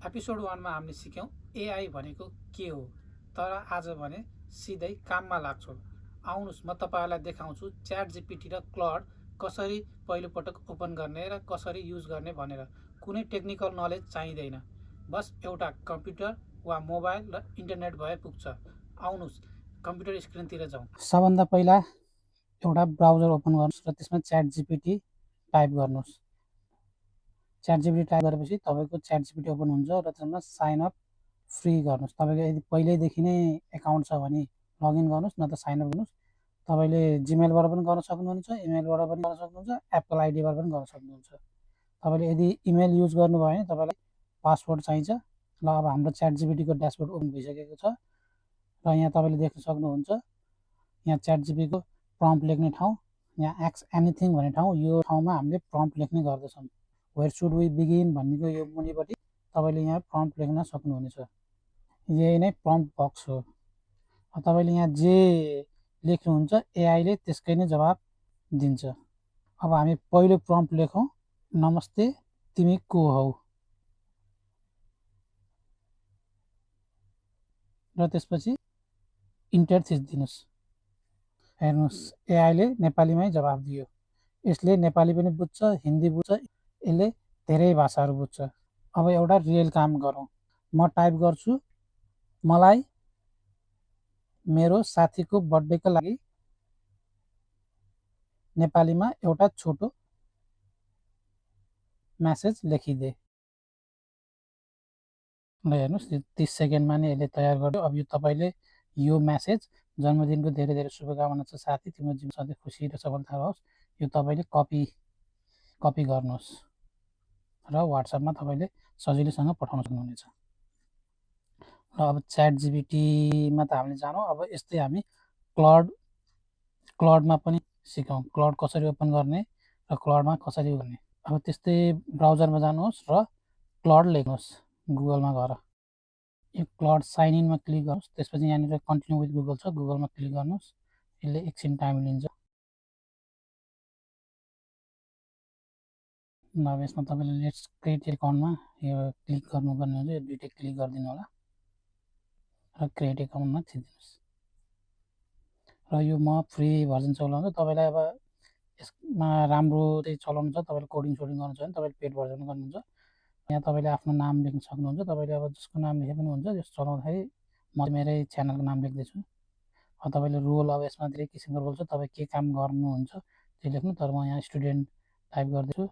Episode 1 मा हामीले सिक्यौँ एआई भनेको के हो। तर आज भने सिधै काममा लाग्छौँ। आउनुहोस् म तपाईँहरूलाई देखाउँछु च्याट जिपिटी र क्लड कसरी पहिलोपटक ओपन गर्ने र कसरी युज गर्ने भनेर। कुनै टेक्निकल नलेज चाहिँदैन, बस एउटा कम्प्युटर वा मोबाइल र इन्टरनेट भए पुग्छ। आउनुहोस् कम्प्युटर स्क्रिनतिर जाउँ। सबभन्दा पहिला एउटा ब्राउजर ओपन गर्नुहोस् र त्यसमा च्याट जिपिटी टाइप गर्नुहोस्। च्याट जिपिटी टाइप गरेपछि तपाईँको च्याट जिपिटी ओपन हुन्छ र त्यसमा साइन अप फ्री गर्नुहोस्। तपाईँको यदि पहिल्यैदेखि नै एकाउन्ट छ भने लगइन गर्नुहोस्, न त साइन अप गर्नुहोस्। तपाईँले जिमेलबाट पनि गर्न सक्नुहुन्छ, इमेलबाट पनि गर्न सक्नुहुन्छ, एप्पल आइडीबाट पनि गर्न सक्नुहुन्छ। तपाईँले यदि इमेल युज गर्नुभयो भने तपाईँलाई पासवर्ड चाहिन्छ। ल अब हाम्रो च्याट जिपिटीको ड्यासबोर्ड ओपन भइसकेको छ र यहाँ तपाईँले देख्न सक्नुहुन्छ यहाँ च्याट जिपिटीको प्रम्प्ट लेख्ने ठाउँ, यहाँ एक्स एनिथिङ भन्ने ठाउँ, यो ठाउँमा हामीले प्रम्प्ट लेख्ने गर्दछौँ। वेयर सुड वी बिगिन भन्नेको यो मुनिपट्टि तपाईँले यहाँ प्रम्प्ट लेख्न सक्नुहुनेछ। यही नै प्रम्प्ट बक्स हो। तपाईँले यहाँ जे लेख्नुहुन्छ एआईले त्यसकै नै जवाब दिन्छ। अब हामी पहिलो प्रम्प्ट लेखौँ, नमस्ते तिमी को हौ, र त्यसपछि इन्टर थिचिदिनुहोस्। हेर्नुहोस् एआईले नेपालीमै जवाब दियो। यसले नेपाली पनि बुझ्छ, हिन्दी बुझ्छ, यसले धेरै भाषाहरू बुझ्छ। अब एउटा रियल काम गरौँ। म टाइप गर्छु मलाई मेरो साथीको बर्थडेको लागि नेपालीमा एउटा छोटो मेसेज लेखिदे। ल हेर्नुहोस् 30 सेकेन्डमा नै यसले तयार गर्यो। अब यो तपाईँले यो मेसेज जन्मदिनको धेरै धेरै शुभकामना छ साथी, तिम्रो जीवन सधैँ खुसी र सफलता रहोस्, यो तपाईँले कपी गर्नुहोस् र वाट्सएपमा तपाईँले सजिलोसँग पठाउन सक्नुहुनेछ। र अब च्याट जिपिटीमा त हामीले जानौँ। अब यस्तै हामी क्लडमा पनि सिकौँ, क्लड कसरी ओपन गर्ने र क्लडमा कसरी गर्ने। अब त्यस्तै ब्राउजरमा जानुहोस् र क्लड लेख्नुहोस् गुगलमा गएर। यो क्लड साइन इनमा क्लिक गर्नुहोस्, त्यसपछि यहाँनिर कन्टिन्यू विथ गुगल छ, गुगलमा क्लिक गर्नुहोस्। यसले एकछिन टाइम लिन्छ। अब यसमा तपाईँले लेट्स क्रिएट एकाउन्टमा यो क्लिक गर्नुपर्ने हुन्छ, यो दुइटै क्लिक गरिदिनु होला र क्रिएट एकाउन्टमा थिचिदिनुहोस्। र यो म फ्री भर्जन चलाउँछु। तपाईँलाई अब यसमा राम्रो चाहिँ चलाउनु छ, तपाईँले कोडिङ सोडिङ गर्नु छ भने तपाईँले पेड भर्जन गर्नुहुन्छ। यहाँ तपाईँले आफ्नो नाम लेख्न सक्नुहुन्छ। तपाईँले अब जसको नाम लेखे पनि हुन्छ। यस चलाउँदाखेरि म मेरै च्यानलको नाम लेख्दैछु। अब तपाईँले रोल, अब यसमा धेरै किसिमको रोल छ, तपाईँ के काम गर्नुहुन्छ त्यो लेख्नु। तर म यहाँ स्टुडेन्ट टाइप गर्दैछु।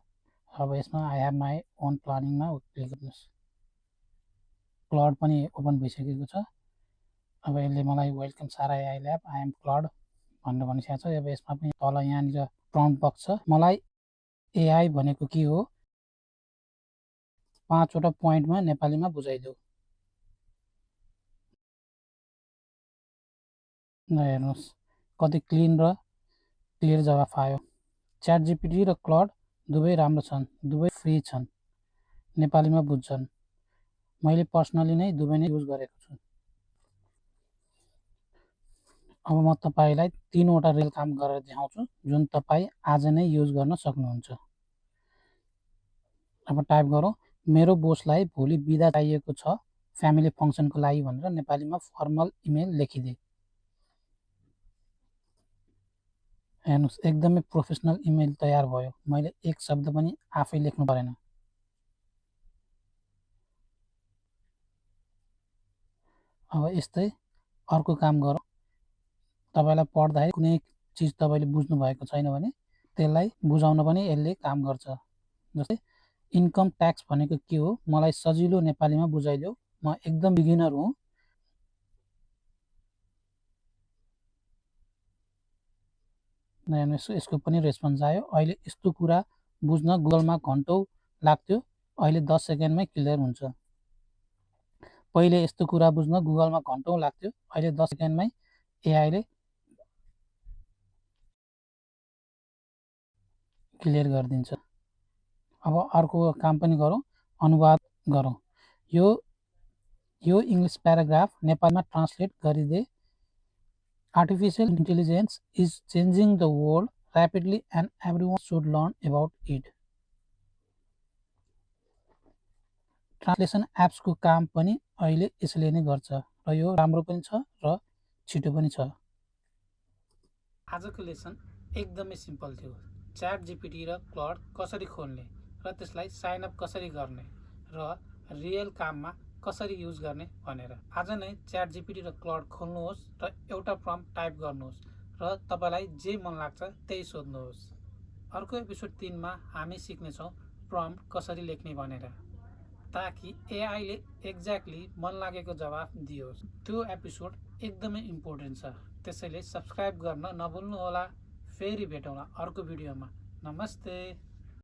अब यसमा आई हेभ माई ओन प्लानिङमा क्लिक गर्नुहोस्। क्लड पनि ओपन भइसकेको छ। अब यसले मलाई वेलकम सारा एआई ल्याब, आई एम क्लड भनेर भनिसकेको छ। अब यसमा पनि तल यहाँनिर प्रम्प्ट बक्स छ, मलाई एआई भनेको के हो 5वटा पोइन्टमा नेपालीमा बुझाइदेऊ। हेर्नुहोस् कति क्लिन र क्लियर जवाफ आयो। च्याट जिपिटी र क्लड दुवै राम्रो छन्, दुवै फ्री छन्, नेपालीमा बुझ्छन्। मैले पर्सनली नै दुवै नै युज गरेको छु। अब म तपाईँलाई 3वटा रियल काम गरेर देखाउँछु जुन तपाईँ आज नै युज गर्न सक्नुहुन्छ। अब टाइप गरौँ, मेरो बोसलाई भोलि बिदा चाहिएको छ फ्यामिली फङ्सनको लागि भनेर नेपालीमा फर्मल इमेल लेखिदे। हेर्नुहोस् एकदमै प्रोफेसनल इमेल तयार भयो। मैले एक शब्द पनि आफै लेख्नु परेन। अब यस्तै अर्को काम गरौँ। तपाईँलाई पढ्दाखेरि कुनै चिज तपाईँले बुझ्नु भएको छैन भने त्यसलाई बुझाउन पनि यसले काम गर्छ। जस्तै इन्कम ट्याक्स भनेको के हो मलाई सजिलो नेपालीमा बुझाइदेऊ, म एकदम बिगिनर हुँ। यसको पनि रेस्पोन्स आयो। अहिले यस्तो कुरा बुझ्न गुगलमा घन्टौँ लाग्थ्यो, अहिले 10 सेकेन्डमै क्लियर हुन्छ। पहिले यस्तो कुरा बुझ्न गुगलमा घन्टौँ लाग्थ्यो, अहिले 10 सेकेन्डमै एआईले क्लियर गरिदिन्छ। अब अर्को काम पनि गरौँ, अनुवाद गरौँ। यो इङ्ग्लिस प्याराग्राफ नेपालमा ट्रान्सलेट गरिदे। Artificial intelligence is changing the world rapidly and everyone should learn about it. Translation एप्सको काम पनि अहिले यसले नै गर्छ र यो राम्रो पनि छ र छिटो पनि छ। आजको लेसन एकदमै सिम्पल थियो। च्याट जिपिटी र क्लड कसरी खोल्ने र त्यसलाई साइन अप कसरी गर्ने र रियल काममा कसरी युज गर्ने भनेर। आज नै च्याट जिपिटी र क्लड खोल्नुहोस् र एउटा प्रम्प्ट टाइप गर्नुहोस् र तपाईँलाई जे मन लाग्छ त्यही सोध्नुहोस्। अर्को एपिसोड 3मा हामी सिक्नेछौँ प्रम्प्ट कसरी लेख्ने भनेर, ताकि एआईले एक्ज्याक्टली मन लागेको जवाफ दियोस्। त्यो एपिसोड एकदमै इम्पोर्टेन्ट छ, त्यसैले सब्सक्राइब गर्न नभुल्नुहोला। फेरि भेटौँला अर्को भिडियोमा। नमस्ते।